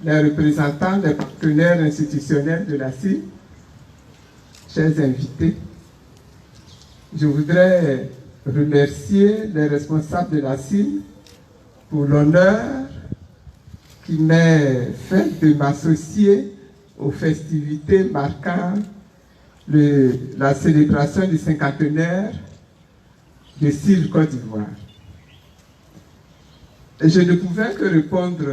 les représentants des partenaires institutionnels de la CIL, chers invités, je voudrais remercier les responsables de la CIL pour l'honneur qui m'est fait de m'associer aux festivités marquant la célébration du cinquantenaire de CIL Côte d'Ivoire. Et je ne pouvais que répondre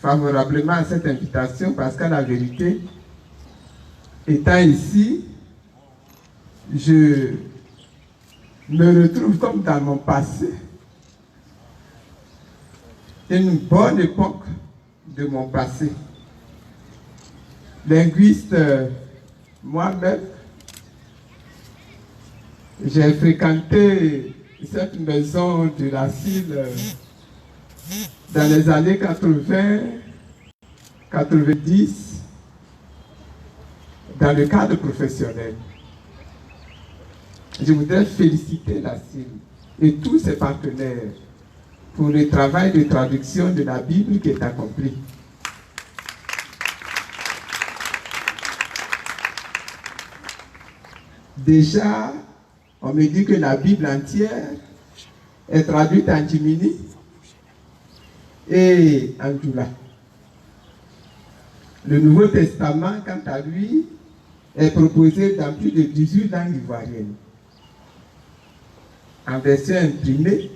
favorablement à cette invitation parce qu'à la vérité, étant ici, je me retrouve comme dans mon passé, une bonne époque de mon passé. Linguiste moi-même, j'ai fréquenté cette maison de la CIL dans les années 80, 90, dans le cadre professionnel. Je voudrais féliciter la CIL et tous ses partenaires pour le travail de traduction de la Bible qui est accompli. Déjà, on me dit que la Bible entière est traduite en Jimini et en Djoula. Le Nouveau Testament, quant à lui, est proposé dans plus de 18 langues ivoiriennes. En version imprimée,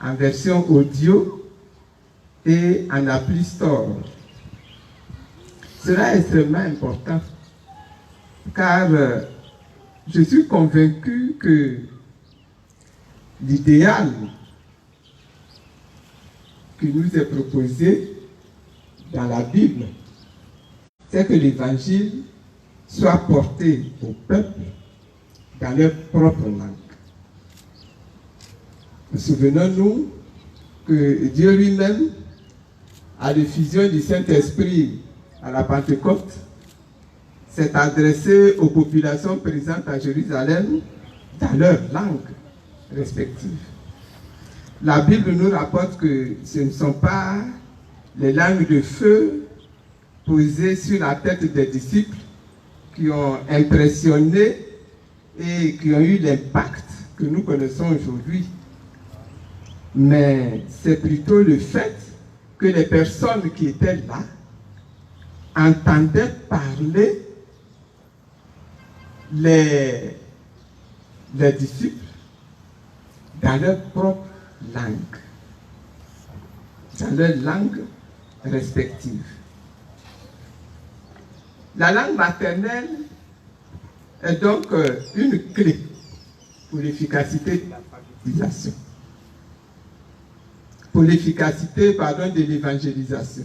en version audio et en appli store. Cela est extrêmement important car je suis convaincu que l'idéal qui nous est proposé dans la Bible, c'est que l'évangile soit porté au peuple dans leur propre langue. Souvenons-nous que Dieu lui-même, à l'effusion du Saint-Esprit à la Pentecôte, s'est adressé aux populations présentes à Jérusalem dans leur langue respective. La Bible nous rapporte que ce ne sont pas les langues de feu posées sur la tête des disciples qui ont impressionné et qui ont eu l'impact que nous connaissons aujourd'hui. Mais c'est plutôt le fait que les personnes qui étaient là entendaient parler les disciples dans leur propre langue, dans leur langue respective. La langue maternelle est donc une clé pour l'efficacité de l'alphabétisation. Pour l'efficacité, de l'évangélisation.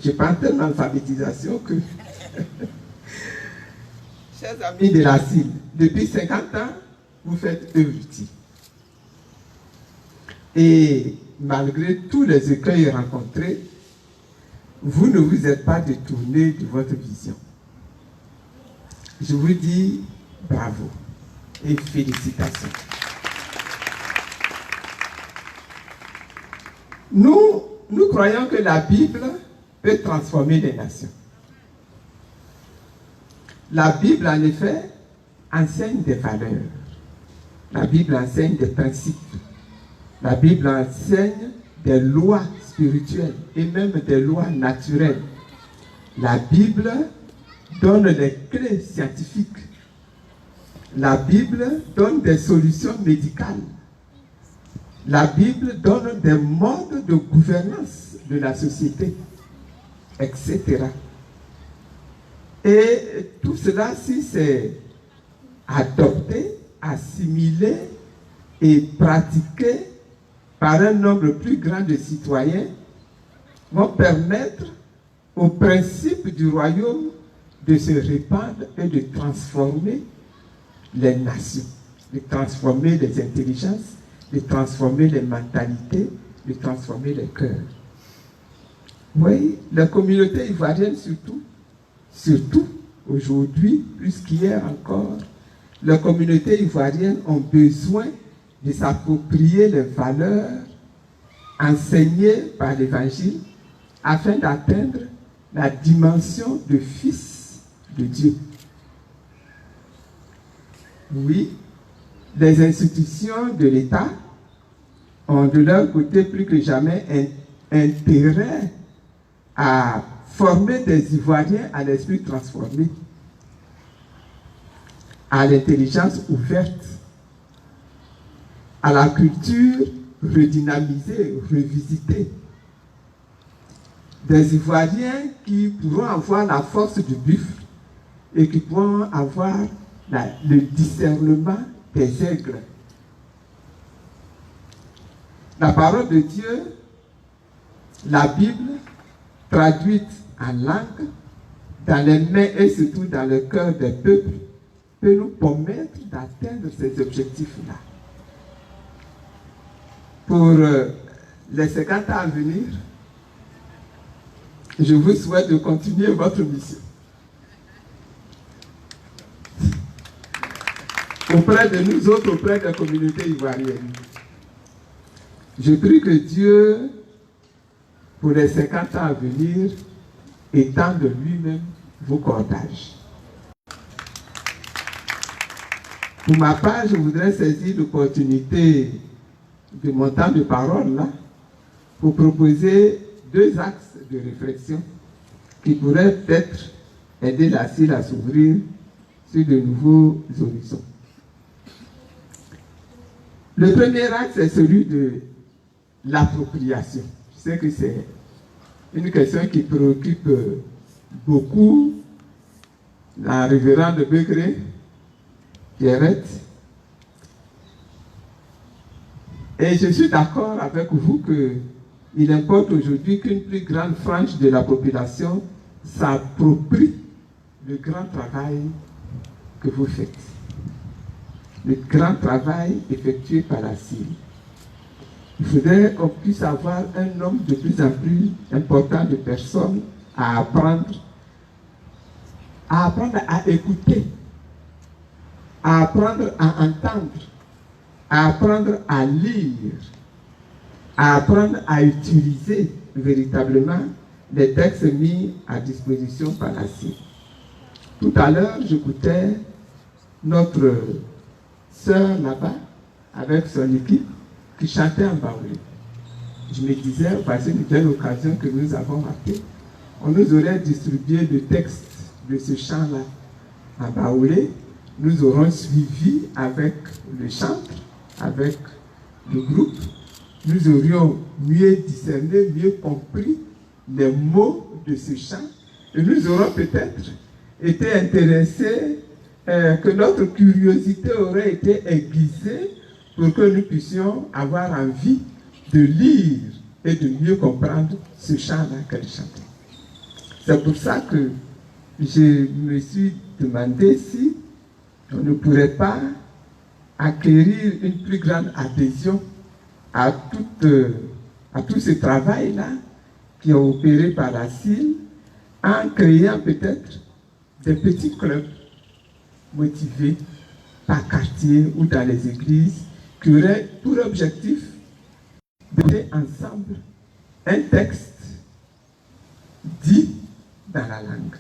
Je parle tellement d'alphabétisation que, chers amis de la CIL, depuis 50 ans, vous faites œuvre utile. Et malgré tous les écueils rencontrés, vous ne vous êtes pas détourné de votre vision. Je vous dis bravo et félicitations. Nous croyons que la Bible peut transformer les nations. La Bible, en effet, enseigne des valeurs. La Bible enseigne des principes. La Bible enseigne des lois spirituelles et même des lois naturelles. La Bible donne les clés scientifiques. La Bible donne des solutions médicales. La Bible donne des modes de gouvernance de la société, etc. Et tout cela, si c'est adopté, assimilé et pratiqué par un nombre plus grand de citoyens, vont permettre aux principes du royaume de se répandre et de transformer les nations, de transformer les intelligences, de transformer les mentalités, de transformer les cœurs. Oui, la communauté ivoirienne surtout aujourd'hui, plus qu'hier encore, les communautés ivoiriennes ont besoin de s'approprier les valeurs enseignées par l'Évangile afin d'atteindre la dimension de fils de Dieu. Oui, les institutions de l'État ont de leur côté plus que jamais intérêt à former des Ivoiriens à l'esprit transformé, à l'intelligence ouverte, à la culture redynamisée, revisitée. Des Ivoiriens qui pourront avoir la force du buffle et qui pourront avoir le discernement des aigles. La parole de Dieu, la Bible, traduite en langue, dans les mains et surtout dans le cœur des peuples, peut nous permettre d'atteindre ces objectifs-là. Pour les 50 ans à venir, je vous souhaite de continuer votre mission. Auprès de nous autres, auprès de la communauté ivoirienne. Je prie que Dieu, pour les 50 ans à venir, étende lui-même vos cordages. Pour ma part, je voudrais saisir l'opportunité de mon temps de parole là, pour proposer 2 axes de réflexion qui pourraient peut-être aider la CIL à s'ouvrir sur de nouveaux horizons. Le premier axe est celui de l'appropriation. Je sais que c'est une question qui préoccupe beaucoup la révérende Begré, Pierrette. Et je suis d'accord avec vous qu'il importe aujourd'hui qu'une plus grande frange de la population s'approprie le grand travail que vous faites. Le grand travail effectué par la CIL. Il faudrait qu'on puisse avoir un nombre de plus en plus important de personnes à apprendre à écouter, à apprendre à entendre, à apprendre à lire, à apprendre à utiliser véritablement les textes mis à disposition par la CIL. Tout à l'heure, j'écoutais notre sœur là-bas, avec son équipe, qui chantait en baoulé. Je me disais, parce que c'était l'occasion que nous avons ratée, on nous aurait distribué le texte de ce chant-là en baoulé, nous aurons suivi avec le chantre, avec le groupe, nous aurions mieux discerné, mieux compris les mots de ce chant, et nous aurons peut-être été intéressés, que notre curiosité aurait été aiguisée pour que nous puissions avoir envie de lire et de mieux comprendre ce chant-là qu'elle chantait. C'est pour ça que je me suis demandé si on ne pourrait pas acquérir une plus grande adhésion à tout ce travail-là qui est opéré par la CIL en créant peut-être des petits clubs motivés par quartier ou dans les églises qui auraient pour objectif de mettre ensemble un texte dit dans la langue.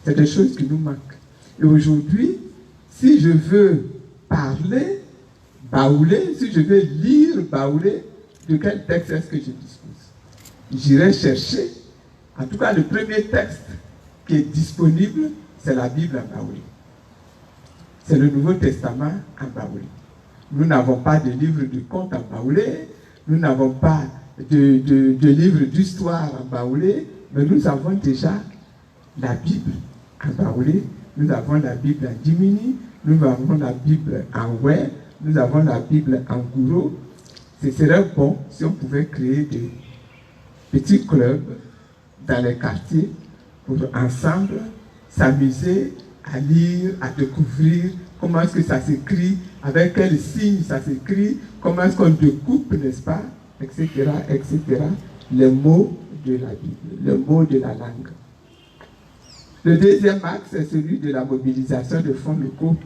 C'est des choses qui nous manquent. Et aujourd'hui, si je veux parler baoulé, si je veux lire baoulé, de quel texte est-ce que je dispose? J'irai chercher, en tout cas le premier texte qui est disponible, c'est la Bible en baoulé. C'est le Nouveau Testament en baoulé. Nous n'avons pas de livre de contes en baoulé, nous n'avons pas de livre d'histoire en baoulé, mais nous avons déjà la Bible en baoulé, nous avons la Bible en dimini, nous avons la Bible en ouais, nous avons la Bible en gouro. Ce serait bon si on pouvait créer des petits clubs dans les quartiers pour ensemble s'amuser à lire, à découvrir comment est-ce que ça s'écrit, avec quels signes ça s'écrit, comment est-ce qu'on découpe, n'est-ce pas, etc., etc., les mots de la Bible, les mots de la langue. Le deuxième axe est celui de la mobilisation de fonds locaux.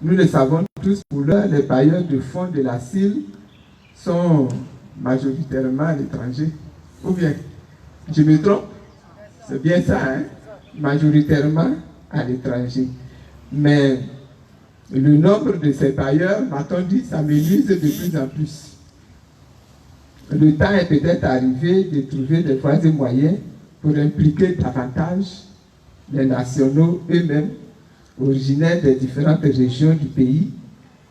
Nous le savons tous, pour l'heure, les bailleurs de fonds de la CIL sont majoritairement à l'étranger. Ou bien, Je me trompe? C'est bien ça, hein? Majoritairement à l'étranger. Mais le nombre de ces bailleurs, m'a-t-on dit, s'amenuise de plus en plus. Le temps est peut-être arrivé de trouver des voies et moyens pour impliquer davantage les nationaux eux-mêmes, originaires des différentes régions du pays,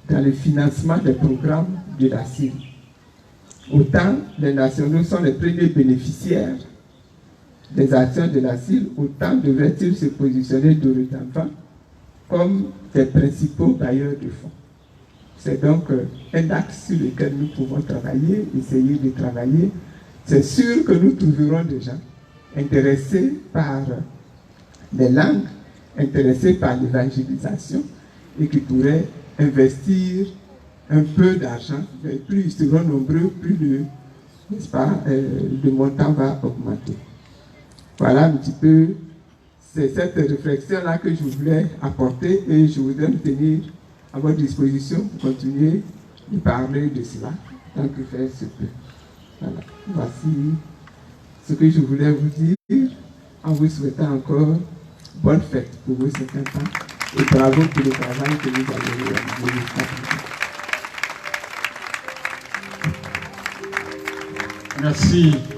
dans le financement des programmes de la CIL. Autant les nationaux sont les premiers bénéficiaires des actions de la CIL, autant devraient-ils se positionner dorénavant comme des principaux bailleurs de fonds. C'est donc un axe sur lequel nous pouvons travailler, essayer de travailler. C'est sûr que nous trouverons des gens intéressés par les langues, intéressés par l'évangélisation et qui pourraient investir un peu d'argent. Plus ils seront nombreux, plus n'est-ce pas, le montant va augmenter. Voilà un petit peu, c'est cette réflexion-là que je voulais apporter et je voudrais me tenir à votre disposition pour continuer de parler de cela, tant que faire se peut. Voilà. Voici ce que je voulais vous dire en vous souhaitant encore bonne fête pour vos 50 ans et bravo pour le travail que vous avez réalisé. Merci.